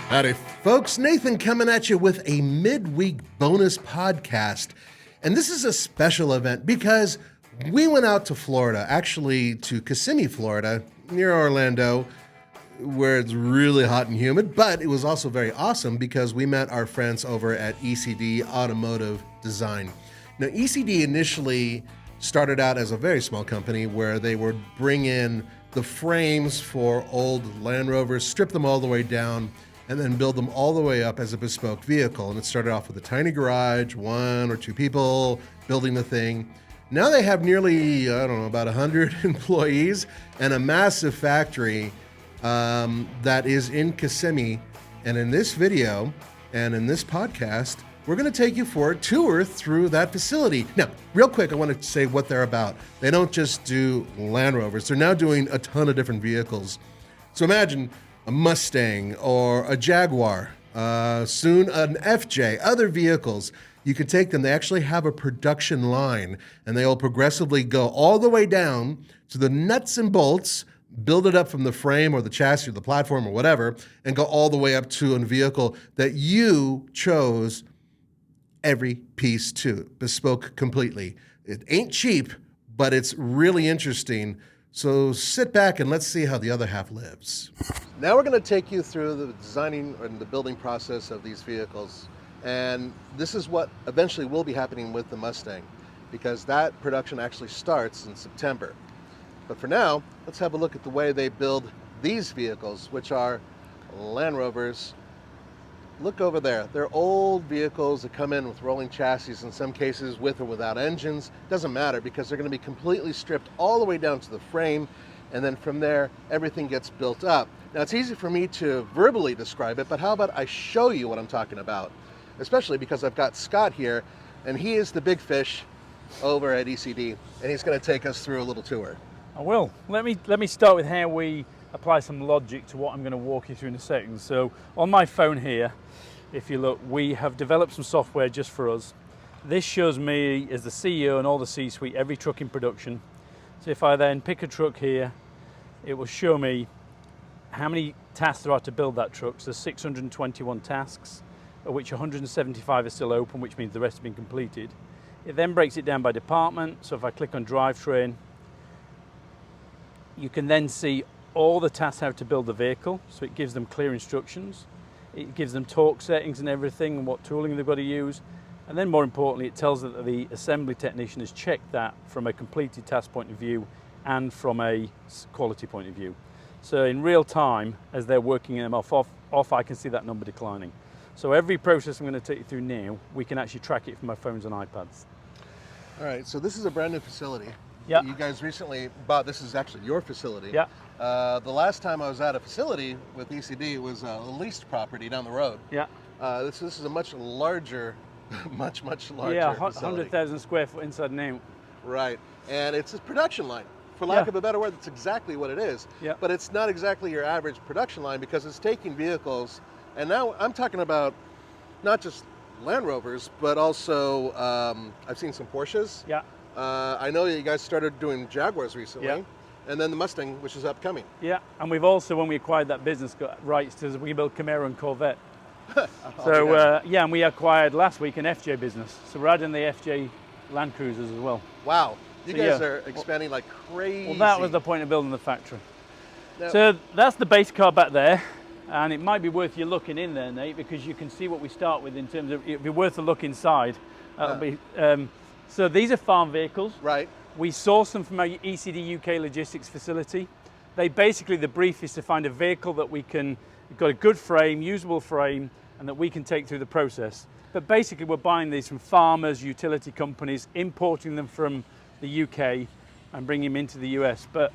Howdy, folks. Nathan coming at you with a midweek bonus podcast. And this is a special event because we went out to Florida, actually to Kissimmee, Florida, near Orlando, where it's really hot and humid. But it was also very awesome because we met our friends over at ECD Automotive Design. Now, ECD initially started out as a very small company where they would bring in the frames for old Land Rovers, strip them all the way down, and then build them all the way up as a bespoke vehicle. And it started off with a tiny garage, 1 or 2 people building the thing. Now they have nearly, about 100 employees and a massive factory that is in Kissimmee. And in this video and in this podcast, we're going to take you for a tour through that facility. Now, real quick, I want to say what they're about. They don't just do Land Rovers. They're now doing a ton of different vehicles. So imagine a Mustang or a Jaguar, soon an FJ, other vehicles. You can take them. They actually have a production line, and they will progressively go all the way down to the nuts and bolts, build it up from the frame or the chassis or the platform or whatever, and go all the way up to a vehicle that you chose every piece to, bespoke completely. It ain't cheap, but it's really interesting. So sit back and let's see how the other half lives. Now we're going to take you through the designing and the building process of these vehicles. And this is what eventually will be happening with the Mustang, because that production actually starts in September. But for now, let's have a look at the way they build these vehicles, which are Land Rovers. Look over there. They're old vehicles that come in with rolling chassis, in some cases with or without engines. Doesn't matter, because they're going to be completely stripped all the way down to the frame, and then from there, everything gets built up. Now, it's easy for me to verbally describe it, but how about I show you what I'm talking about? Especially because I've got Scott here, and he is the big fish over at ECD, and he's going to take us through a little tour. I will. Let me start with how we apply some logic to what I'm going to walk you through in a second. So on my phone here, if you look, we have developed some software just for us. This shows me as the CEO and all the C-suite every truck in production. So if I then pick a truck here, it will show me how many tasks there are to build that truck. So 621 tasks, of which 175 are still open, which means the rest have been completed. It then breaks it down by department. So if I click on drivetrain, you can then see all the tasks how to build the vehicle. So it gives them clear instructions. It gives them torque settings and everything and what tooling they've got to use. And then more importantly, it tells them that the assembly technician has checked that from a completed task point of view and from a quality point of view. So in real time, as they're working them off, I can see that number declining. So every process I'm going to take you through now, we can actually track it from our phones and iPads. All right, so this is a brand new facility. Yeah. You guys recently bought, this is actually your facility. Yeah. The last time I was at a facility with ECD was a leased property down the road. Yeah. This is a much larger, much larger yeah, facility. 100,000 square foot inside and out. Right, and it's a production line. For lack of a better word, that's exactly what it is. Yeah. But it's not exactly your average production line, because it's taking vehicles, and now I'm talking about not just Land Rovers, but also I've seen some Porsches. Yeah. I know you guys started doing Jaguars recently. Yeah. And then the Mustang, which is upcoming. Yeah, and we've also, when we acquired that business, got rights to we build Camaro and Corvette. So yeah, and we acquired last week an FJ business. So we're adding the FJ Land Cruisers as well. Wow, you guys yeah. are expanding like crazy. Well, that was the point of building the factory. Now, so that's the base car back there, and it might be worth you looking in there, Nate, because you can see what we start with in terms of, it'd be worth a look inside. That'll be, so these are farm vehicles. Right. We source them from our ECD UK logistics facility. The brief is to find a vehicle that we've got a good frame, usable frame, and that we can take through the process. But basically we're buying these from farmers, utility companies, importing them from the UK and bringing them into the US. But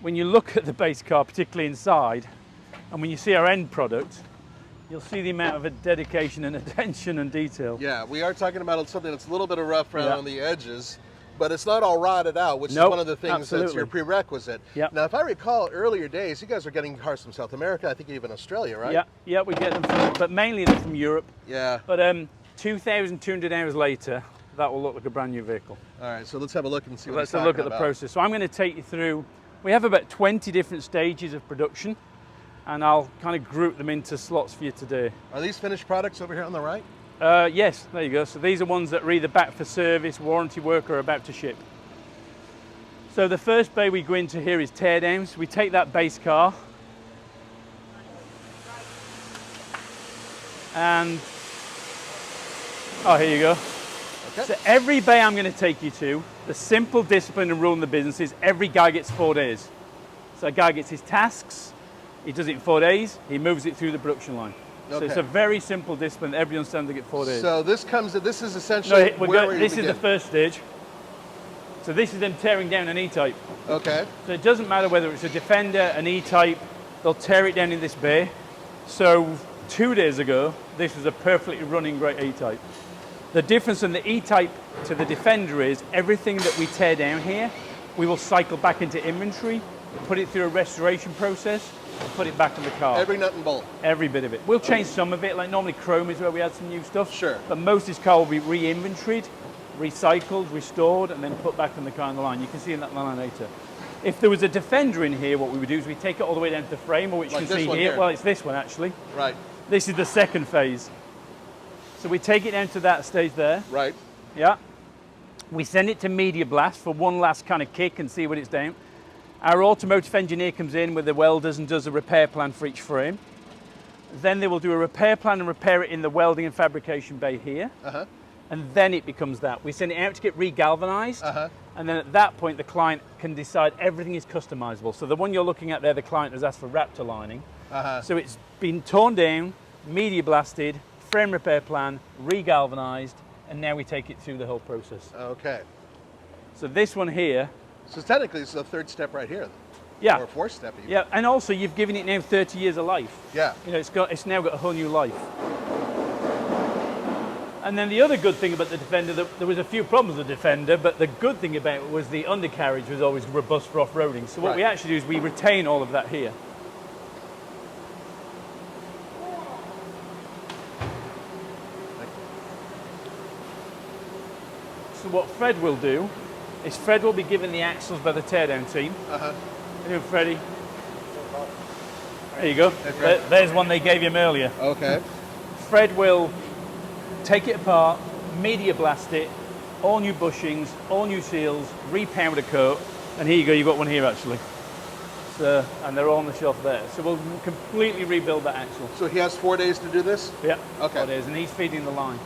when you look at the base car, particularly inside, and when you see our end product, you'll see the amount of dedication and attention and detail. Yeah, we are talking about something that's a little bit of rough around on the edges, but it's not all rotted out, which is one of the things that's your prerequisite. Yep. Now, if I recall earlier days, you guys are getting cars from South America, I think even Australia, right? Yeah, we get them but mainly they're from Europe. Yeah. But 2,200 hours later, that will look like a brand new vehicle. All right, so let's have a look and see what Let's have a look at the process. So I'm going to take you through, we have about 20 different stages of production, and I'll kind of group them into slots for you today. Are these finished products over here on the right? Yes, there you go. So these are ones that are either back for service, warranty work, or about to ship. So the first bay we go into here is teardowns. We take that base car and, oh, here you go. Okay. So every bay I'm going to take you to, the simple discipline and rule in the business is every guy gets 4 days. So a guy gets his tasks, he does it in 4 days, he moves it through the production line. Okay. So it's a very simple discipline. Everyone understands they get 4 days. So this is essentially this is the first stage. So this is them tearing down an E-type. Okay. So it doesn't matter whether it's a Defender, an E-type, they'll tear it down in this bay. So 2 days ago, this was a perfectly running great E-type. The difference in the E-type to the Defender is everything that we tear down here, we will cycle back into inventory, put it through a restoration process, and put it back in the car. Every nut and bolt. Every bit of it. We'll change some of it, like normally chrome is where we add some new stuff. Sure. But most of this car will be re-inventoried, recycled, restored, and then put back in the car on the line. You can see in that line later. If there was a Defender in here, what we would do is we take it all the way down to the frame, or which Like you can this see one here. here. Well, it's this one actually. Right. This is the second phase. So we take it down to that stage there. Right. Yeah. We send it to Media Blast for one last kind of kick and see what it's down. Our automotive engineer comes in with the welders and does a repair plan for each frame. Then they will do a repair plan and repair it in the welding and fabrication bay here. Uh-huh. And then it becomes that. We send it out to get re-galvanized. Uh-huh. And then at that point, the client can decide everything is customizable. So the one you're looking at there, the client has asked for Raptor lining. Uh-huh. So it's been torn down, media blasted, frame repair plan, re-galvanized, and now we take it through the whole process. Okay. So this one here, So technically, it's the third step right here. yeah, Or fourth step even. yeah, and also you've given it now 30 years of life. Yeah. You know, it's now got a whole new life. And then the other good thing about the Defender, there was a few problems with the Defender, but the good thing about it was the undercarriage was always robust for off-roading. So what we actually do is we retain all of that here. So what Fred will do is Fred will be given the axles by the teardown team. Uh-huh. Here, Freddie. There you go. Fred. There's one they gave him earlier. Okay. Fred will take it apart, media blast it, all new bushings, all new seals, re-powder coat, and here you go, you've got one here actually. So, and they're all on the shelf there. So we'll completely rebuild that axle. So he has 4 days to do this? Yeah, Okay. 4 days, and he's feeding the line.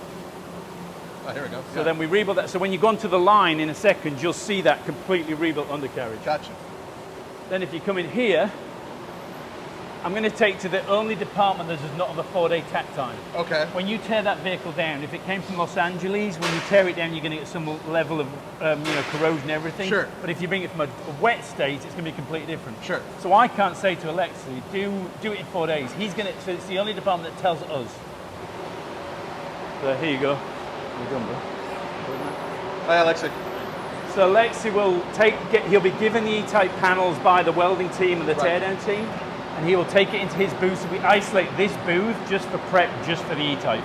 Oh, here we go. So then we rebuild that. So when you go onto the line in a second, you'll see that completely rebuilt undercarriage. Gotcha. Then if you come in here, I'm going to take to the only department that does not have a 4-day tack time. Okay. When you tear that vehicle down, if it came from Los Angeles, when you tear it down, you're going to get some level of corrosion and everything. Sure. But if you bring it from a wet state, it's going to be completely different. Sure. So I can't say to Alexi, do it in 4 days. He's going to. So it's the only department that tells us. So here you go. You're done, bro. Hi, Alexi. So Alexi will he'll be given the E-type panels by the welding team and the teardown team, and he will take it into his booth. So we isolate this booth just for prep, just for the E-type.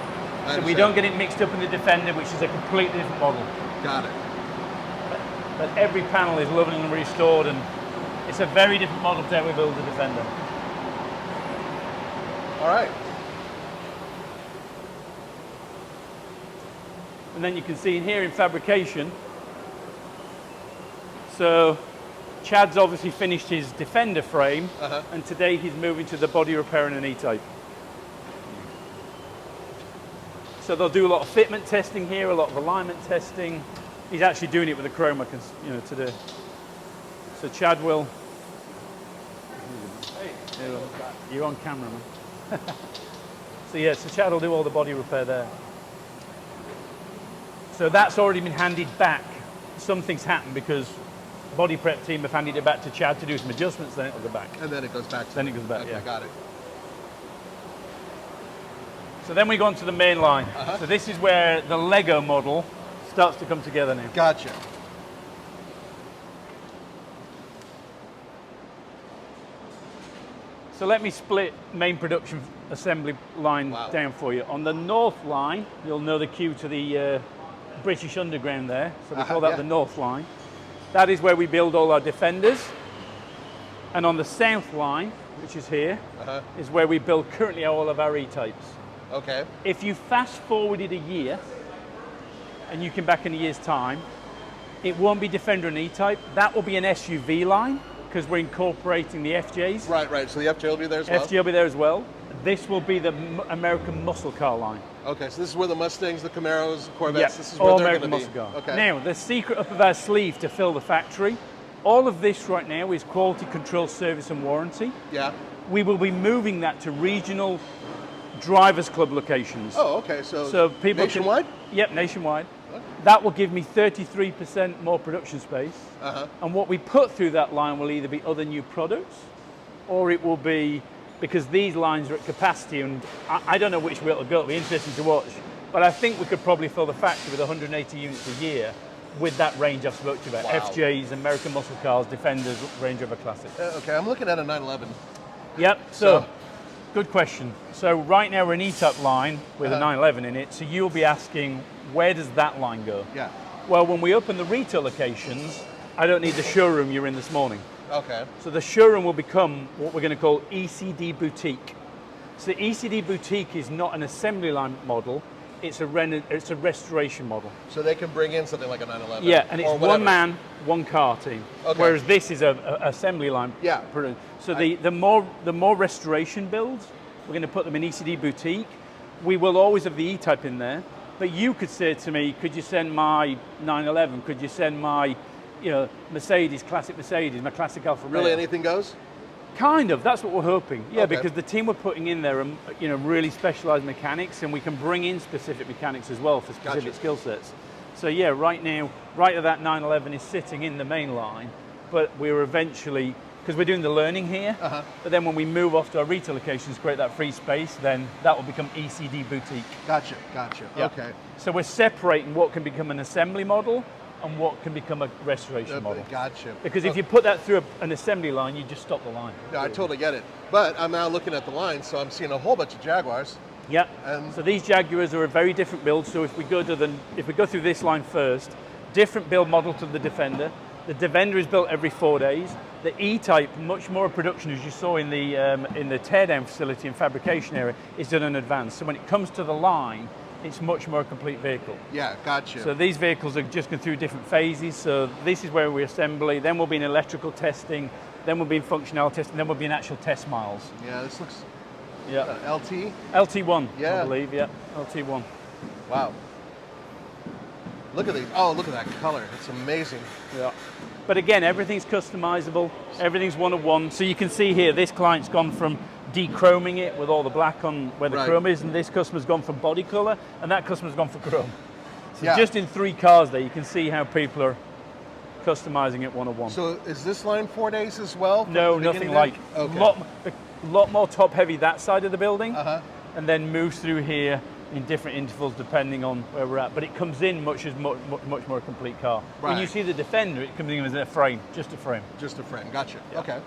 So we don't get it mixed up in the Defender, which is a completely different model. Got it. But every panel is lovely and restored, and it's a very different model to how we build the Defender. All right. And then you can see in here in fabrication, so Chad's obviously finished his Defender frame, and today he's moving to the body repair and an E-type. So they'll do a lot of fitment testing here, a lot of alignment testing. He's actually doing it with a chroma, today. So Chad will. Hey, you're on camera, man. So yeah, so Chad will do all the body repair there. So that's already been handed back. Something's happened because body prep team have handed it back to Chad to do some adjustments, then it'll go back. And then it goes back to Then it goes back, okay, yeah. Got it. So then we go on to the main line. So this is where the Lego model starts to come together now. Gotcha. So let me split main production assembly line down for you. On the north line, you'll know the queue to the British Underground there. So we call that the north line. That is where we build all our Defenders. And on the south line, which is here, is where we build currently all of our E-types. Okay. If you fast forwarded a year, and you come back in a year's time, it won't be Defender and E-Type. That will be an SUV line, because we're incorporating the FJs. Right. So the FJ will be there as well? FJ will be there as well. This will be the American muscle car line. Okay, so this is where the Mustangs, the Camaros, the Corvettes, Yeah, this is where all they're American going to muscle be. car. Okay. Now, the secret up of our sleeve to fill the factory, all of this right now is quality control, service and warranty. Yeah. We will be moving that to regional drivers club locations. Oh, okay, so people nationwide? Yep, nationwide. Okay. That will give me 33% more production space. And what we put through that line will either be other new products, or it will be, because these lines are at capacity, and I don't know which way it'll go. It'll be interesting to watch. But I think we could probably fill the factory with 180 units a year with that range I've spoke to you about. Wow. FJs, American muscle cars, Defenders, Range Rover Classics. Okay, I'm looking at a 911. Yep, so good question. So right now we're an E-Type line with a 911 in it, so you'll be asking, where does that line go? Yeah. Well, when we open the retail locations, I don't need the showroom you're in this morning. Okay. So the showroom will become what we're going to call ECD Boutique. So the ECD Boutique is not an assembly line model, it's a restoration model. So they can bring in something like a 911? Yeah, and it's or one man, one car team. Okay. Whereas this is a assembly line. Yeah. So the more restoration builds, we're going to put them in ECD Boutique. We will always have the E-Type in there, but you could say to me, could you send my 911? Could you send my Mercedes, classic Mercedes, my classic Alfa Romeo? Really, anything goes? Kind of, that's what we're hoping. Yeah, Okay. because the team we're putting in there are really specialized mechanics, and we can bring in specific mechanics as well for specific Gotcha. skill sets. So yeah, right now, that 911 is sitting in the main line, but we're eventually, because we're doing the learning here, but then when we move off to our retail locations, create that free space, then that will become ECD Boutique. Gotcha. Yeah. Okay. So we're separating what can become an assembly model and what can become a restoration model. Gotcha. Because if you put that through an assembly line, you just stop the line. Yeah, I totally get it. But I'm now looking at the line, so I'm seeing a whole bunch of Jaguars. Yeah. And So these Jaguars are a very different build. So if we go through this line first, different build model to the Defender. The Defender is built every 4 days. The E-Type, much more production, as you saw in the teardown facility and fabrication area, is done in advance. So when it comes to the line, it's much more a complete vehicle. yeah, gotcha. So these vehicles are just going through different phases. So this is where we assembly, then we'll be in electrical testing, then we'll be in functional testing, then we'll be in actual test miles. yeah, this looks Yeah. LT. LT1, Yeah. I believe, yeah, LT1. Wow. Look at these. Oh, look at that color. It's amazing. Yeah. But again, everything's customizable, everything's one-of-one. So you can see here, this client's gone from de-chroming it with all the black on where the Right. chrome is, and this customer's gone for body color, and that customer's gone for chrome. So Yeah. just in 3 cars there, you can see how people are customizing it one-of-one. So is this line 4 days as well? from No, the nothing beginning like. there? Okay. Lot more top-heavy that side of the building, Uh-huh. and then moves through here in different intervals depending on where we're at. But it comes in much more a complete car. When you Right. see the Defender, it comes in as a frame, just a frame. Just a frame. Gotcha. Yeah. Okay.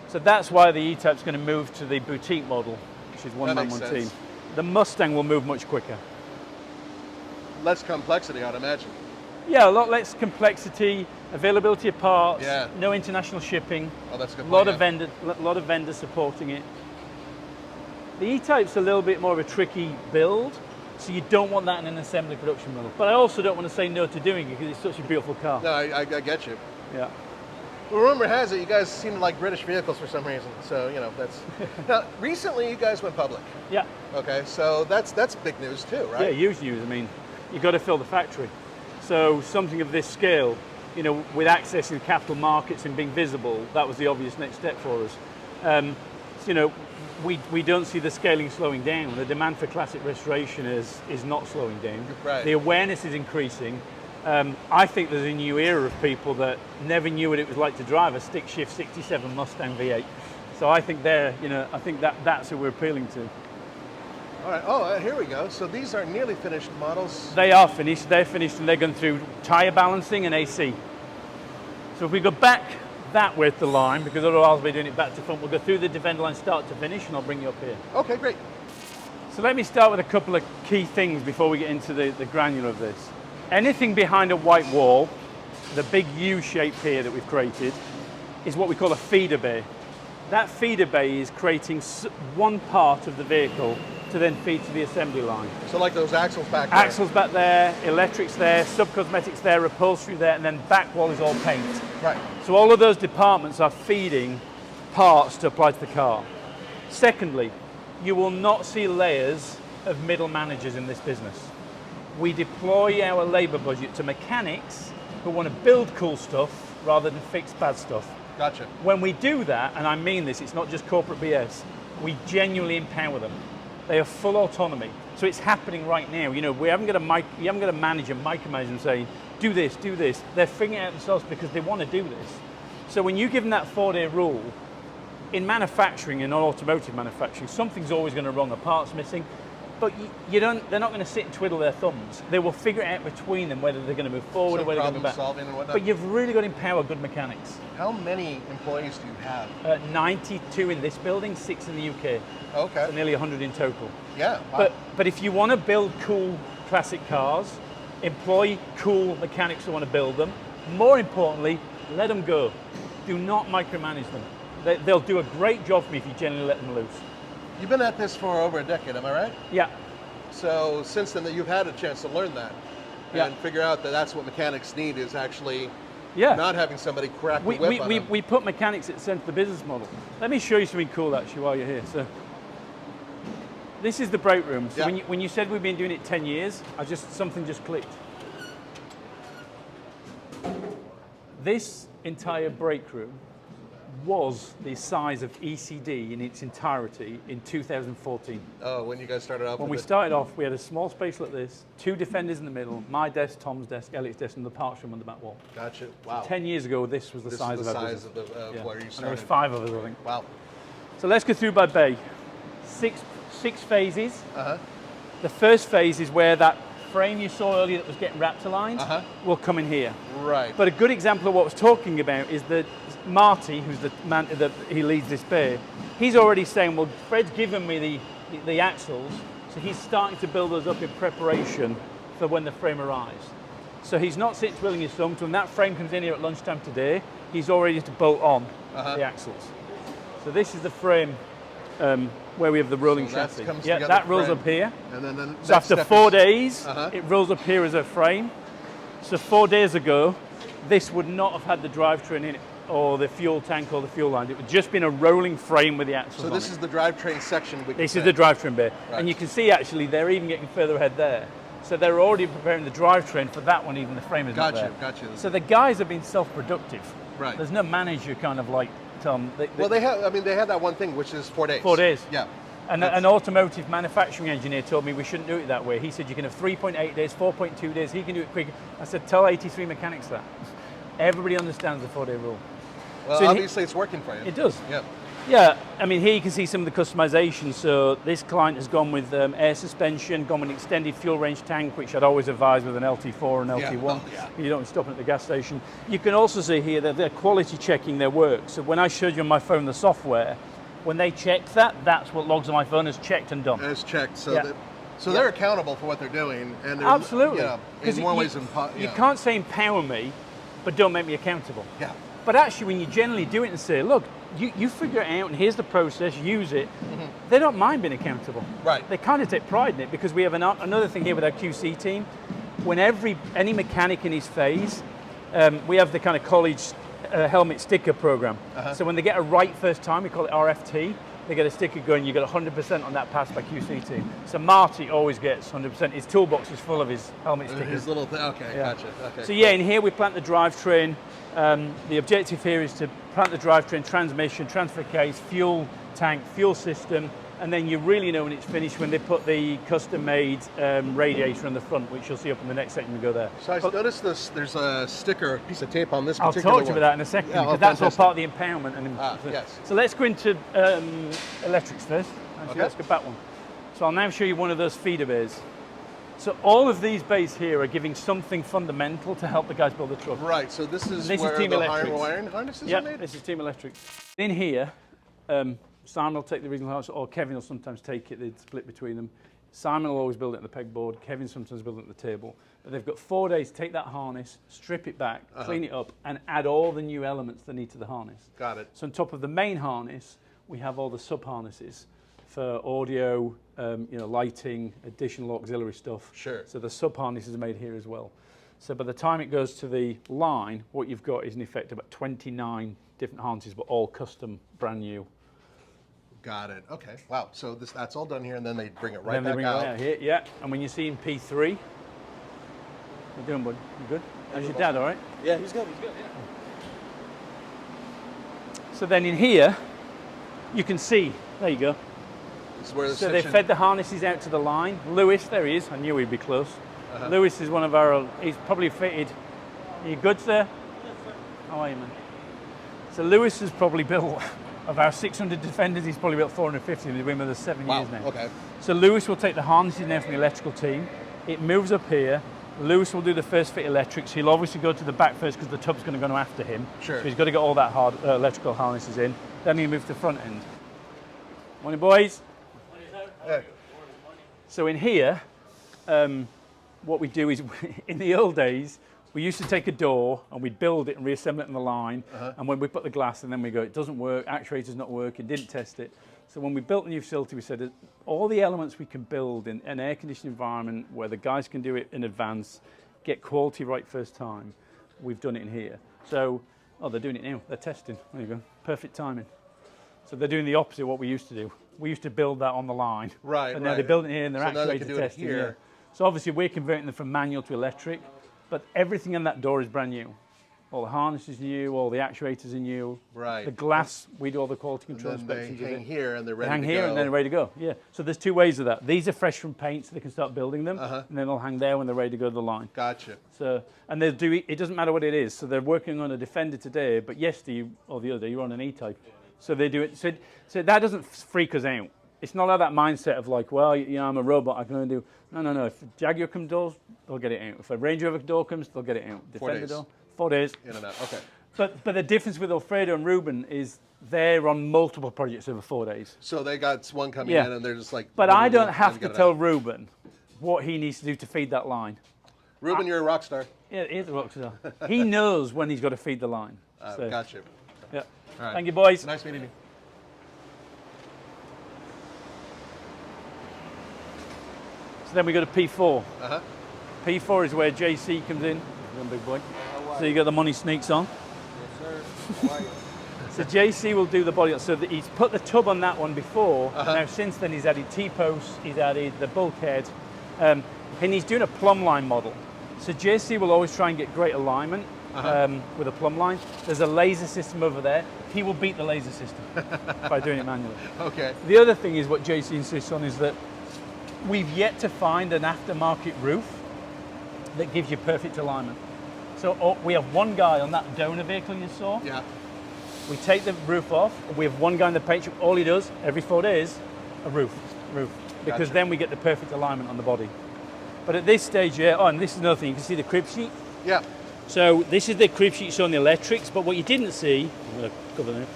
So that's why the E-Type's going to move to the boutique model, which is one That man, makes one sense. team. The Mustang will move much quicker. Less complexity, I'd imagine. Yeah, a lot less complexity, availability of parts, Yeah. no international shipping, Oh, that's a good. a lot point, of lot of vendors supporting it. The E-Type's a little bit more of a tricky build, so you don't want that in an assembly production model. But I also don't want to say no to doing it because it's such a beautiful car. No, I get you. Yeah. Well, rumor has it you guys seem to like British vehicles for some reason. So that's. Now, recently you guys went public. Yeah. Okay, so that's big news too, Yeah, right? huge news. I mean, you've got to fill the factory. So something of this scale, with accessing capital markets and being visible, that was the obvious next step for us. We don't see the scaling slowing down. The demand for classic restoration is not slowing down. Right. The awareness is increasing. I think there's a new era of people that never knew what it was like to drive a stick shift 67 Mustang V8. So I think that's who we're appealing to. All right. Oh, here we go. So these are nearly finished models. They are finished. They're finished, and they're going through tyre balancing and AC. So if we go back that way at the line, because otherwise we're doing it back to front, we'll go through the Defender line start to finish, and I'll bring you up here. Okay, great. So let me start with a couple of key things before we get into the granular of this. Anything behind a white wall, the big U shape here that we've created, is what we call a feeder bay. That feeder bay is creating one part of the vehicle to then feed to the assembly line. So like those axles back there. Axles back there, electrics there, sub-cosmetics there, upholstery there, and then back wall is all paint. Right. So all of those departments are feeding parts to apply to the car. Secondly, you will not see layers of middle managers in this business. We deploy our labor budget to mechanics who want to build cool stuff rather than fix bad stuff. Gotcha. When we do that, and I mean this, it's not just corporate BS, we genuinely empower them. They have full autonomy. So it's happening right now. You know, we haven't got a manager micromanage them saying, do this, do this. They're figuring it out themselves because they want to do this. So when you give them that 4-day rule, in manufacturing and automotive manufacturing, something's always going to wrong, a part's missing. But they're not going to sit and twiddle their thumbs. They will figure it out between them whether they're going to move forward or whether they're going to move back. Solving and whatnot. But you've really got to empower good mechanics. How many employees do you have? 92 in this building, 6 in the UK. Okay. So nearly 100 in total. Yeah. Wow. But if you want to build cool classic cars, employ cool mechanics who want to build them. More importantly, let them go. Do not micromanage them. They'll do a great job for me if you generally let them loose. You've been at this for over a decade, am I right? Yeah. So since then, you've had a chance to learn that and figure out that that's what mechanics need is actually not having somebody crack the whip on them. We put mechanics at the center of the business model. Let me show you something cool actually while you're here. So this is the break room. So when you said we've been doing it 10 years, something just clicked. This entire break room was the size of ECD in its entirety in 2014. Oh, when you guys started off? When we started off, we had a small space like this, 2 defenders in the middle, my desk, Tom's desk, Elliot's desk, and the parts room on the back wall. Gotcha. Wow. 10 years ago, this was the size of our business. This is the size of where you started. And there was 5 of us, I think. Wow. So let's go through by bay. Six phases. Uh-huh. The first phase is where that frame you saw earlier that was getting wrapped aligned will come in here. Right. But a good example of what I was talking about is that Marty, who's the man that he leads this bay, he's already saying, well, Fred's given me the axles, so he's starting to build those up in preparation for when the frame arrives. So he's not sitting twiddling his thumbs. When that frame comes in here at lunchtime today, he's all ready to bolt on the axles. So this is the frame where we have the rolling chassis. That rolls up here. And then so after 4 days, it rolls up here as a frame. So 4 days ago, this would not have had the drivetrain in it, or the fuel tank, or the fuel line. It would just been a rolling frame with the axles on it. So this is the drivetrain section. This is the drivetrain bay. Right. And you can see actually they're even getting further ahead there. So they're already preparing the drivetrain for that one, even the frame is not there. Gotcha. So the guys have been self-productive. Right. There's no manager kind of like Tom. They had that one thing, which is 4 days. 4 days. Yeah. And an automotive manufacturing engineer told me we shouldn't do it that way. He said you can have 3.8 days, 4.2 days, he can do it quicker. I said, tell 83 mechanics that. Everybody understands the 4-day rule. Well, so obviously it's working for you. It does. Yeah. Yeah, I mean, here you can see some of the customization. So this client has gone with air suspension, gone with an extended fuel range tank, which I'd always advise with an LT4 and LT1. You don't stop at the gas station. You can also see here that they're quality checking their work. So when I showed you on my phone the software, when they check that, that's what logs on my phone is checked and done. It's checked, so they're accountable for what they're doing. And they're, absolutely. In more ways than you can't say empower me, but don't make me accountable. Yeah. But actually, when you generally do it and say, look, you figure it out and here's the process, use it, they don't mind being accountable. Right. They kind of take pride in it because we have another thing here with our QC team. When any mechanic in his phase, we have the kind of college helmet sticker program. So when they get a right first time, we call it RFT, they get a sticker going, you get 100% on that pass by QC team. So Marty always gets 100%. His toolbox is full of his helmet stickers. His little thing, gotcha. Okay. So in here we plant the drivetrain. The objective here is to plant the drivetrain, transmission, transfer case, fuel tank, fuel system, and then you really know when it's finished when they put the custom-made radiator on the front, which you'll see up in the next section we go there. So I noticed there's a sticker, piece of tape on this particular one. I'll talk to you about that in a second, because that's all part of the empowerment. Yes. So let's go into electrics first. Actually, let's go back one. So I'll now show you one of those feeder bays. So all of these bays here are giving something fundamental to help the guys build the truck. Right, so this is where the wiring harnesses are made? This is Team Electric. In here, Simon will take the regional harness, or Kevin will sometimes take it, they split between them. Simon will always build it at the pegboard. Kevin sometimes builds it at the table. But they've got 4 days to take that harness, strip it back, clean it up, and add all the new elements they need to the harness. Got it. So on top of the main harness, we have all the sub-harnesses for audio, lighting, additional auxiliary stuff. Sure. So the sub-harnesses are made here as well. So by the time it goes to the line, what you've got is in effect about 29 different harnesses, but all custom, brand new. Got it. Okay. Wow. So that's all done here, and then they bring it right Then they back bring out. it out here, yeah. And when you see in P3, how you doing, bud? You good? How's your dad, all right? Yeah, he's good, yeah. So then in here, you can see, there you go. This is where the So they fed the harnesses out to the line. Lewis, there he is. I knew he'd be close. Lewis is one of our, he's probably fitted. Are you good, sir? Yes, sir. How are you, man? So Lewis has probably built, of our 600 defenders, he's probably built 450. He's been with us 7 years now. Okay. So Lewis will take the harnesses now from the electrical team. It moves up here. Lewis will do the first fit electrics. He'll obviously go to the back first because the tub's going to go after him. Sure. So he's got to get all that hard electrical harnesses in. Then he'll move to the front end. Morning, boys. Yeah. So in here, what we do is, in the old days, we used to take a door and we'd build it and reassemble it on the line. And when we put the glass in, then we go, it doesn't work, actuator's not working, didn't test it. So when we built the new facility, we said all the elements we can build in an air-conditioned environment where the guys can do it in advance, get quality right first time, we've done it in here. So, they're doing it now, they're testing. There you go, perfect timing. So they're doing the opposite of what we used to do. We used to build that on the line. Right, And now they're building it here and they're So now they can actuator do it testing. here. Yeah. So obviously we're converting them from manual to electric, but everything in that door is brand new. All the harness is new, all the actuators are new. Right. The glass, we do all the quality control And then inspections. they hang within. here, and they're ready They hang to here go. and then they're ready to go. Yeah. So there's 2 ways of that. These are fresh from paint, so they can start building them, and then they'll hang there when they're ready to go to the line. Gotcha. So, and they'll do it doesn't matter what it is. So they're working on a Defender today, but yesterday or the other day you're on an E-Type. So they do it. So that doesn't freak us out. It's not like that mindset of like, well, I'm a robot. I can only do. No. If a Jaguar comes doors, they'll get it out. If a Range Rover door comes, they'll get it out. 4 Defender days. door, 4 days. In and out. Okay. But the difference with Alfredo and Ruben is they're on multiple projects over 4 days. So they got one coming Yeah. in, and they're just like. But I don't have to get it tell out. Ruben what he needs to do to feed that line. Ruben, you're a rock star. Yeah, he's a rock star. He knows when he's got to feed the line. So, Gotcha. yeah. All right. Thank you, boys. Nice meeting you. So then we go to P4. Uh-huh. P4 is where JC comes in. Come on, big boy. So you got the money sneaks on. Yes, sir. How are you? So JC will do the body. So he's put the tub on that one before. Now since then he's added T-posts, he's added the bulkhead, and he's doing a plumb line model. So JC will always try and get great alignment with a plumb line. There's a laser system over there. He will beat the laser system by doing it manually. Okay. The other thing is what JC insists on is that we've yet to find an aftermarket roof that gives you perfect alignment. So we have one guy on that donor vehicle you saw. Yeah. We take the roof off. We have one guy in the paint shop. All he does every 4 days, a roof. Because Gotcha. then we get the perfect alignment on the body. But at this stage, and this is another thing, you can see the crib sheet. Yeah. So this is the crib sheet showing the electrics, but what you didn't see, I'm going to cover that,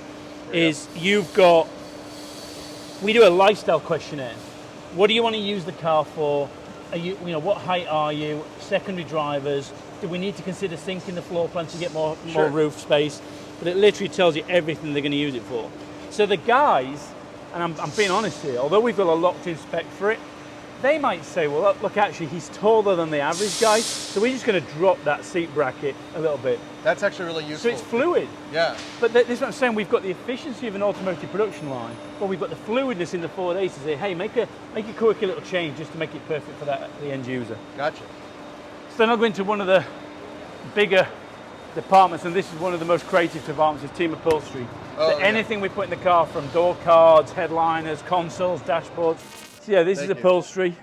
is you've got, we do a lifestyle questionnaire. What do you want to use the car for? Are you what height are you? Secondary drivers. Do we need to consider sinking the floor plan to get more roof space? But it literally tells you everything they're going to use it for. So the guys, and I'm being honest here, although we've got a locked-in spec for it, they might say, well, look, actually, he's taller than the average guy, so we're just going to drop that seat bracket a little bit. That's actually really So useful. it's fluid. Yeah. But this is what I'm saying, we've got the efficiency of an automotive production line, but we've got the fluidness in the 4 days to say, hey, make a quirky little change just to make it perfect for the end user. Gotcha. So then I'll go into one of the bigger departments, and this is one of the most creative departments, is team upholstery. Oh, So yeah. anything we put in the car, from door cards, headliners, consoles, dashboards. So yeah, this is Thank you. upholstery.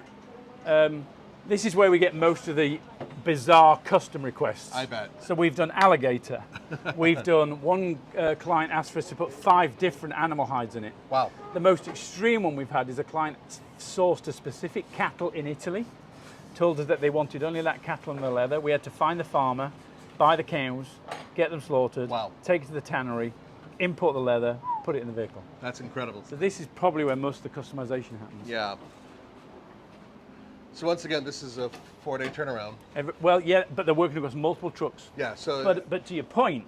This is where we get most of the bizarre custom requests. I bet. So we've done alligator. We've done, one client asked for us to put 5 different animal hides in it. Wow. The most extreme one we've had is a client sourced a specific cattle in Italy, told us that they wanted only that cattle and the leather. We had to find the farmer, buy the cows, get them slaughtered, Wow. take it to the tannery, import the leather, put it in the vehicle. That's incredible. So this is probably where most of the customization happens. Yeah. So once again, this is a 4-day turnaround. Well, yeah, but they're working across multiple trucks. Yeah, so... But to your point,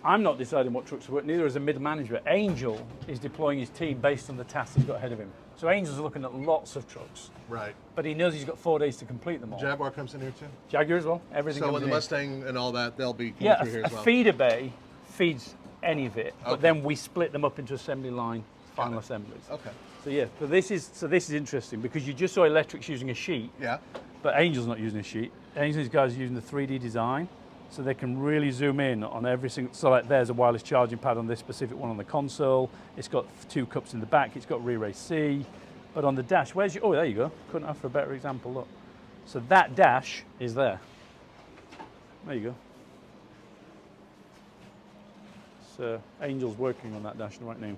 I'm not deciding what trucks to work, neither is a middle manager. Angel is deploying his team based on the tasks he's got ahead of him. So Angel's looking at lots of trucks. Right. But he knows he's got 4 days to complete them all. Jaguar comes in here too? Jaguar as well, everything So comes when the in here. Mustang and all that, they'll be coming through here as well? A feeder bay feeds any of it, but Okay. then we split them up into assembly line, final assemblies. Okay. So yeah, so this is interesting because you just saw electrics using a sheet, Yeah. but Angel's not using a sheet. Angel's guys are using the 3D design, so they can really zoom in on every single. So like there's a wireless charging pad on this specific one on the console. It's got 2 cups in the back. It's got Re-Ray C, but on the dash, where's your? Oh, there you go. Couldn't ask for a better example. Look, so that dash is there. There you go. So Angel's working on that dash right now.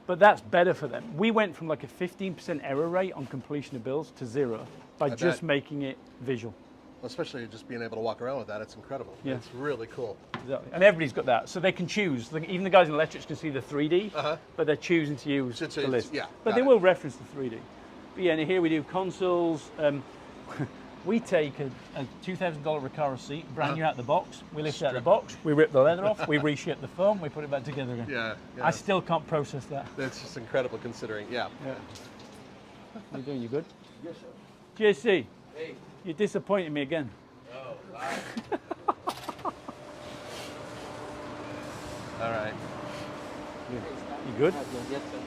But that's better for them. We went from like a 15% error rate on completion of builds to 0 by just making it visual. Especially just being able to walk around with that, it's incredible. Yeah. It's really cool. Exactly. And everybody's got that. So they can choose. Like, even the guys in electrics can see the 3D, but they're choosing to use the list. Yeah, but they will reference the 3D. But yeah, and here we do consoles. We take a $2,000 Recaro seat, brand new out the box. We lift it out the box, we rip the leather off, we reshape the foam, we put it back together again. Yeah. I still can't process that. That's just incredible considering, yeah. How you doing? You good? Yes, sir. JC, Hey. you're disappointing me again. Oh, wow. All right. You good? Yes, sir.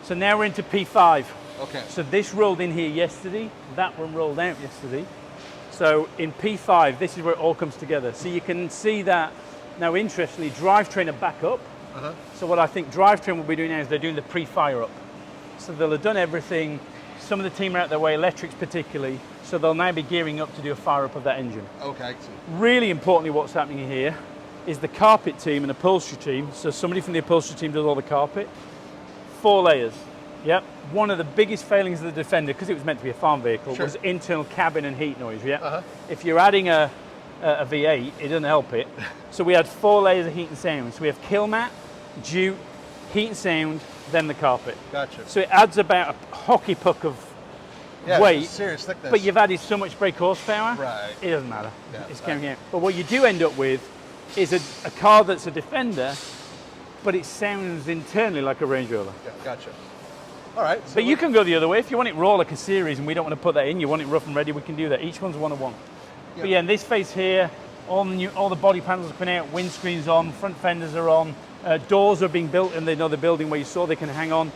So now we're into P5. Okay. So this rolled in here yesterday, that one rolled out yesterday. So in P5, this is where it all comes together. So you can see that, now interestingly, drivetrain are back up. So what I think drivetrain will be doing now is they're doing the pre-fire up. So they'll have done everything. Some of the team are out their way, electrics particularly, so they'll now be gearing up to do a fire up of that engine. Okay, I see. Really importantly, what's happening here is the carpet team and upholstery team. So somebody from the upholstery team does all the carpet. 4 layers. Yep. One of the biggest failings of the Defender, because it was meant to be a farm vehicle, was internal cabin and heat noise. Yeah. If you're adding a V8, it doesn't help it. So we had 4 layers of heat and sound. So we have kill mat, jute, heat and sound, then the carpet. Gotcha. So it adds about a hockey puck of weight. It's serious thickness. But you've added so much brake horsepower, Right. it doesn't matter. Yeah, It's coming out. But what you do end up with is a car that's a Defender, but it sounds internally like a Range Rover. Yeah, gotcha. All right. So But you can go the other way. If you want it raw like a series and we don't want to put that in, you want it rough and ready, we can do that. Each one's one-on-one. But yeah, in this phase here, all the body panels are coming out, windscreens on, front fenders are on, doors are being built in the building where you saw they can hang on.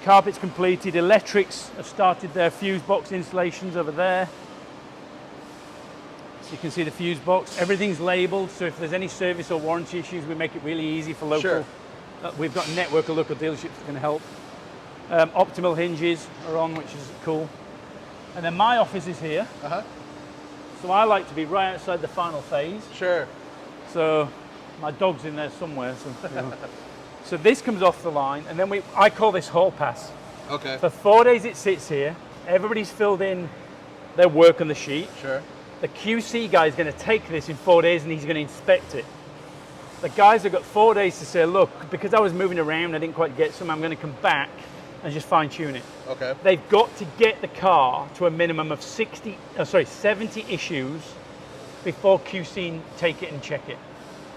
Carpet's completed, electrics have started their fuse box installations over there. So you can see the fuse box. Everything's labelled, so if there's any service or warranty issues, we make it really easy for local. Sure. We've got a network of local dealerships that can help. Optimal hinges are on, which is cool. And then my office is here. So I like to be right outside the final phase. Sure. So my dog's in there somewhere. So, so this comes off the line, and then I call this hall pass. Okay. For 4 days it sits here. Everybody's filled in their work on the sheet. Sure. The QC guy is going to take this in 4 days and he's going to inspect it. The guys have got 4 days to say, look, because I was moving around, I didn't quite get some, I'm going to come back and just fine tune it. Okay. They've got to get the car to a minimum of 70 issues before QC take it and check it.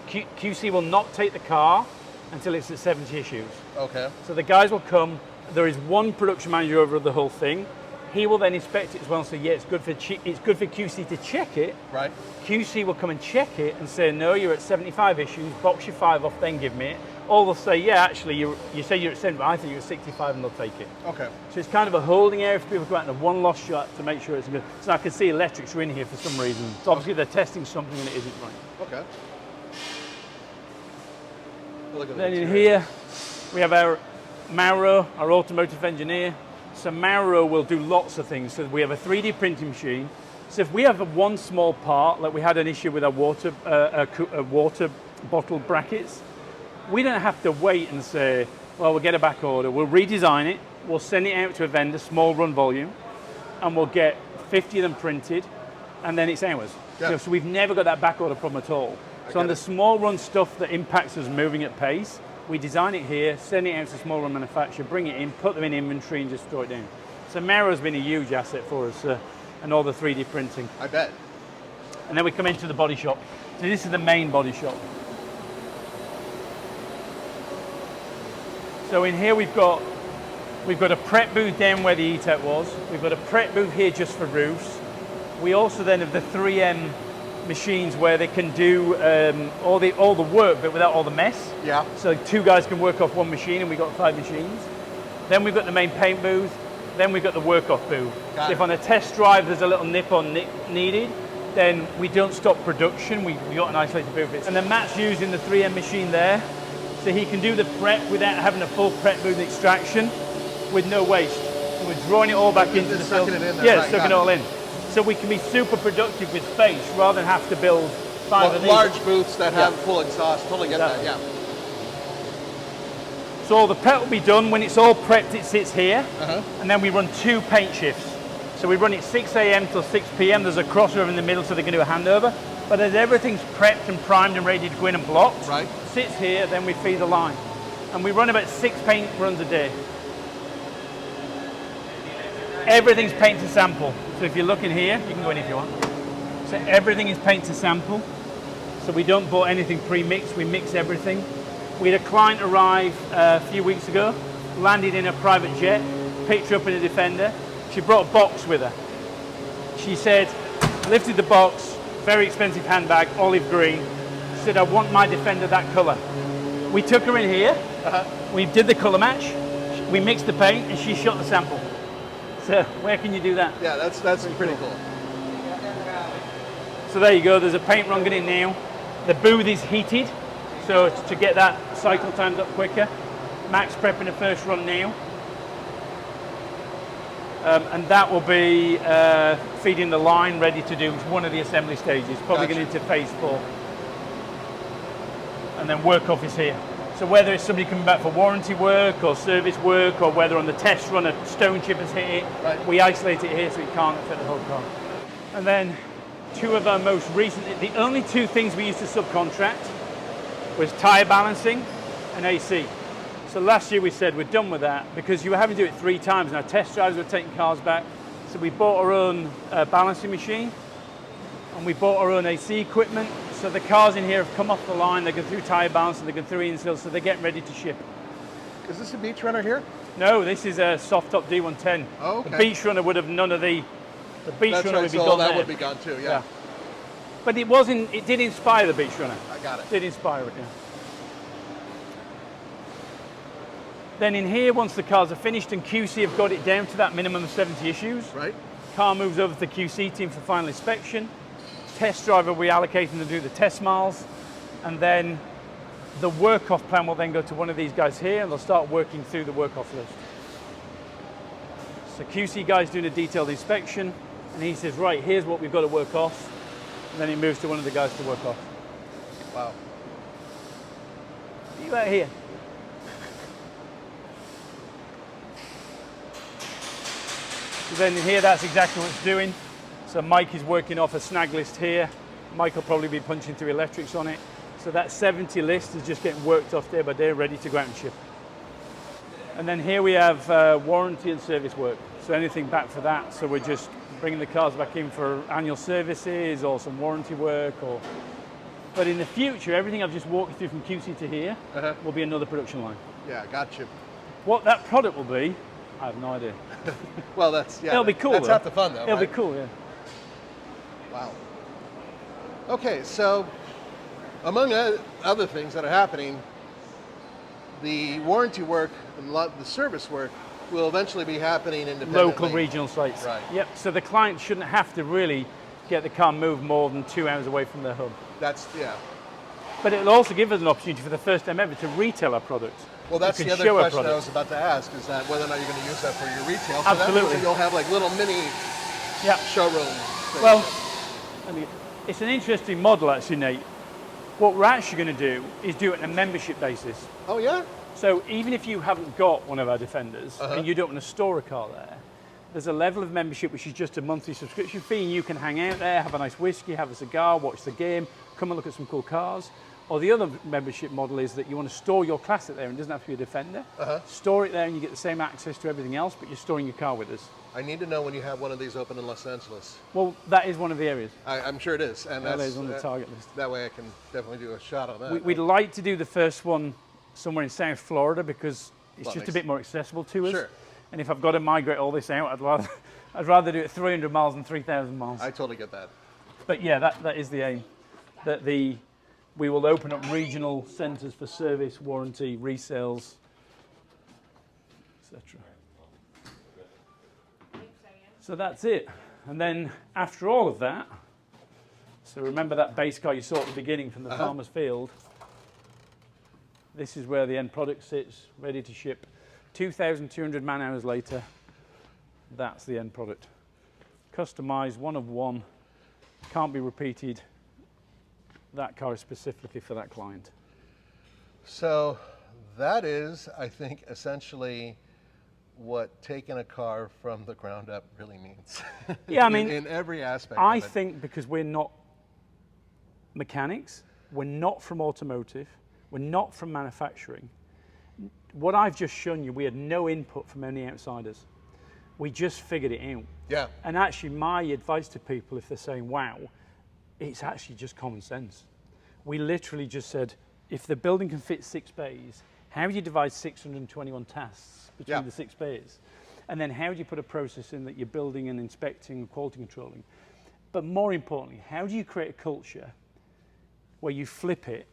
QC will not take the car until it's at 70 issues. Okay. So the guys will come, there is one production manager over the whole thing. He will then inspect it as well and say, yeah, it's good for QC to check it. Right. QC will come and check it and say, no, you're at 75 issues, box your 5 off, then give me it. Or they'll say, yeah, actually, you say you're at 75, I think you're at 65, and they'll take it. Okay. So it's kind of a holding area for people to go out in a one-loss shot to make sure it's good. So I can see electrics are in here for some reason. So obviously they're testing something and it isn't right. Okay. Look at Then the in interior. here, we have our Mauro, our automotive engineer. So Mauro will do lots of things. So we have a 3D printing machine. So if we have one small part, like we had an issue with our water bottle brackets, we don't have to wait and say, well, we'll get a back order. We'll redesign it. We'll send it out to a vendor, small run volume, and we'll get 50 of them printed, and then it's ours. Yeah. So we've never got that back order problem at all. So on the small run stuff that impacts us moving at pace, We design it here, send it out to smaller manufacturer, bring it in, put them in inventory and just throw it down. So Mero's been a huge asset for us and all the 3D printing. I bet. And then we come into the body shop. So this is the main body shop. So in here we've got a prep booth down where the E-Tech was. We've got a prep booth here just for roofs. We also then have the 3M machines where they can do all the work but without all the mess. Yeah. So 2 guys can work off 1 machine and we've got 5 machines. Then we've got the main paint booth. Then we've got the work off booth. So if on a test drive there's a little nip-on needed, then we don't stop production. We got an isolated booth. And then Matt's using the 3M machine there. So he can do the prep without having a full prep booth extraction with no waste. So we're drawing it all back into the film. Yeah, sucking it all in. So we can be super productive with space rather than have to build 5 of these. Large booths that have full exhaust. Totally get that, yeah. So all the prep will be done. When it's all prepped, it sits here. And then we run 2 paint shifts. So we run it 6 a.m. till 6 p.m. There's a crossover in the middle so they can do a handover. But as everything's prepped and primed and ready to go in and blocked, sits here, then we feed the line. And we run about 6 paint runs a day. Everything's paint to sample. So if you're looking here, you can go in if you want. So everything is paint to sample. So we don't bought anything pre-mixed, we mix everything. We had a client arrive a few weeks ago, landed in a private jet, picked her up in a Defender. She brought a box with her. She said, lifted the box, very expensive handbag, olive green. She said, I want my Defender that color. We took her in here, we did the color match, we mixed the paint, and she shot the sample. So where can you do that? Yeah, that's pretty cool. So there you go, there's a paint run going in now. The booth is heated, so to get that cycle times up quicker. Max prepping the first run now. And that will be feeding the line, ready to do one of the assembly stages, probably going into phase 4. And then work off is here. So whether it's somebody coming back for warranty work or service work, or whether on the test run a stone chip has hit it, we isolate it here so it can't affect the whole car. And then 2 of our most recent, the only 2 things we used to subcontract was tyre balancing and AC. So last year we said we're done with that because you were having to do it 3 times and our test drives were taking cars back. So we bought our own balancing machine and we bought our own AC equipment. So the cars in here have come off the line, they go through tyre balance and they go through instills, so they're getting ready to ship. Is this a Beach Runner here? No, this is a soft top D110. Oh, okay. The Beach Runner would have none of the Beach Runner would be gone that there. would be gone too, yeah. But it did inspire the Beach Runner. I got it. It did inspire it, yeah. Then in here, once the cars are finished and QC have got it down to that minimum of 70 issues, car moves over to the QC team for final inspection. Test driver will be allocating to do the test miles, and then the work-off plan will then go to one of these guys here, and they'll start working through the work-off list. So QC guy's doing a detailed inspection, and he says, right, here's what we've got to work off, and then he moves to one of the guys to work off. Wow. You out here. So then in here, that's exactly what it's doing. So Mike is working off a snag list here. Mike will probably be punching through electrics on it. So that 70 list is just getting worked off day by day, ready to go out and ship. And then here we have warranty and service work. So anything back for that. So we're just bringing the cars back in for annual services or some warranty work. But in the future, everything I've just walked you through from QC to here will be another production line. Yeah, got you. What that product will be, I have no idea. Well, it'll be cool. That's half the fun, though. It'll be cool, yeah. Wow. Okay, so among other things that are happening, the warranty work and the service work will eventually be happening independently. Local regional sites. Right. Yep. So the client shouldn't have to really get the car moved more than 2 hours away from their hub. But it'll also give us an opportunity for the first time ever to retail our product. Well, that's the other question I was about to ask, is that whether or not you're going to use that for your retail. So absolutely. That means you'll have like little mini showrooms. Well, I mean, it's an interesting model actually, Nate. What we're actually going to do is do it on a membership basis. Oh yeah? So even if you haven't got one of our Defenders and you don't want to store a car there, there's a level of membership which is just a monthly subscription fee, and you can hang out there, have a nice whiskey, have a cigar, watch the game, come and look at some cool cars. Or the other membership model is that you want to store your Classic there and it doesn't have to be a Defender. Store it there and you get the same access to everything else, but you're storing your car with us. I need to know when you have one of these open in Los Angeles. Well, that is one of the areas. I'm sure it is. And That that's is on the target list. That way I can definitely do a shot on that. We'd like to do the first one somewhere in South Florida because it's Well, just a bit more accessible to us. Sure. And if I've got to migrate all this out, I'd rather do it 300 miles than 3,000 miles. I totally get that. But yeah, that is the aim. That we will open up regional centres for service, warranty, resales, etc. So that's it. And then after all of that, so remember that base car you saw at the beginning from the farmer's field, this is where the end product sits, ready to ship. 2,200 man hours later, that's the end product. Customised, one of one, can't be repeated. That car is specifically for that client. So that is, I think, essentially what taking a car from the ground up really means. Yeah, I mean, in every aspect I of it. think because we're not mechanics, we're not from automotive, we're not from manufacturing. What I've just shown you, we had no input from any outsiders. We just figured it out. Yeah. And actually, my advice to people, if they're saying, wow, it's actually just common sense. We literally just said, if the building can fit 6 bays, how do you divide 621 tasks between the 6 bays? And then how do you put a process in that you're building and inspecting and quality controlling? But more importantly, how do you create a culture where you flip it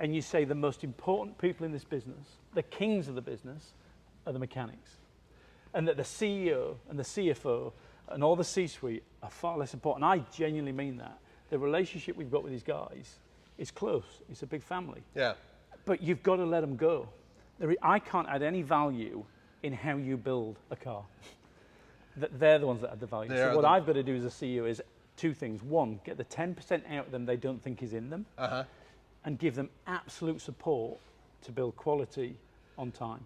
and you say the most important people in this business, the kings of the business, are the mechanics? And that the CEO and the CFO and all the C-suite are far less important. I genuinely mean that. The relationship we've got with these guys is close. It's a big family. Yeah. But you've got to let them go. I can't add any value in how you build a car. They're the ones that add the value. So what I've got to do as a CEO is 2 things. 1, get the 10% out of them they don't think is in them, and give them absolute support to build quality on time.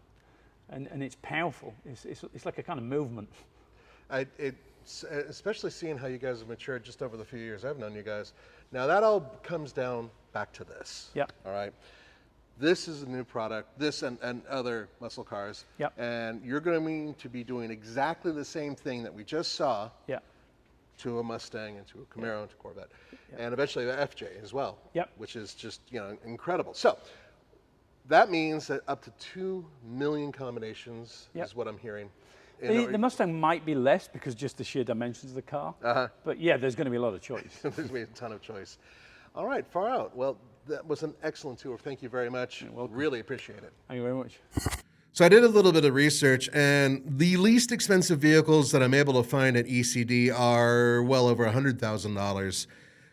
And it's powerful. It's like a kind of movement. Especially seeing how you guys have matured just over the few years I've known you guys. Now that all comes down back to this. Yep. All right. This is a new product, this and other muscle cars. Yep. And you're going to be doing exactly the same thing that we just saw to a Mustang and to a Camaro and to Corvette. And eventually the FJ as well. Yep. Which is just, incredible. So that means that up to 2 million combinations is what I'm hearing. The Mustang might be less because just the sheer dimensions of the car. But yeah, there's going to be a lot of choice. There's going to be a ton of choice. All right, far out. Well, that was an excellent tour. Thank you very much. You're welcome. Really appreciate it. Thank you very much. So I did a little bit of research, and the least expensive vehicles that I'm able to find at ECD are well over $100,000.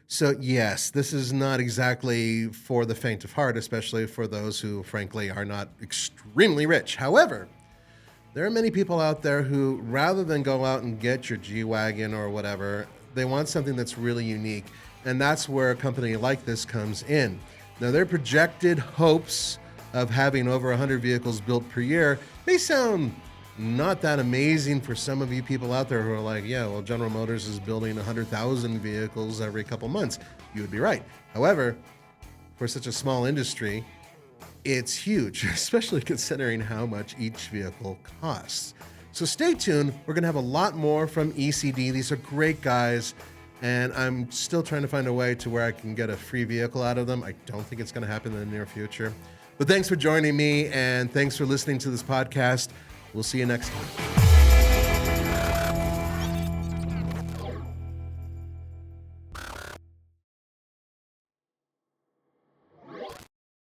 So yes, this is not exactly for the faint of heart, especially for those who, frankly, are not extremely rich. However, there are many people out there who, rather than go out and get your G-Wagon or whatever, they want something that's really unique. And that's where a company like this comes in. Now, their projected hopes of having over 100 vehicles built per year may sound not that amazing for some of you people out there who are like, yeah, well, General Motors is building 100,000 vehicles every couple months. You would be right. However, for such a small industry, it's huge, especially considering how much each vehicle costs. So stay tuned. We're going to have a lot more from ECD. These are great guys, and I'm still trying to find a way to where I can get a free vehicle out of them. I don't think it's going to happen in the near future. But thanks for joining me, and thanks for listening to this podcast. We'll see you next time.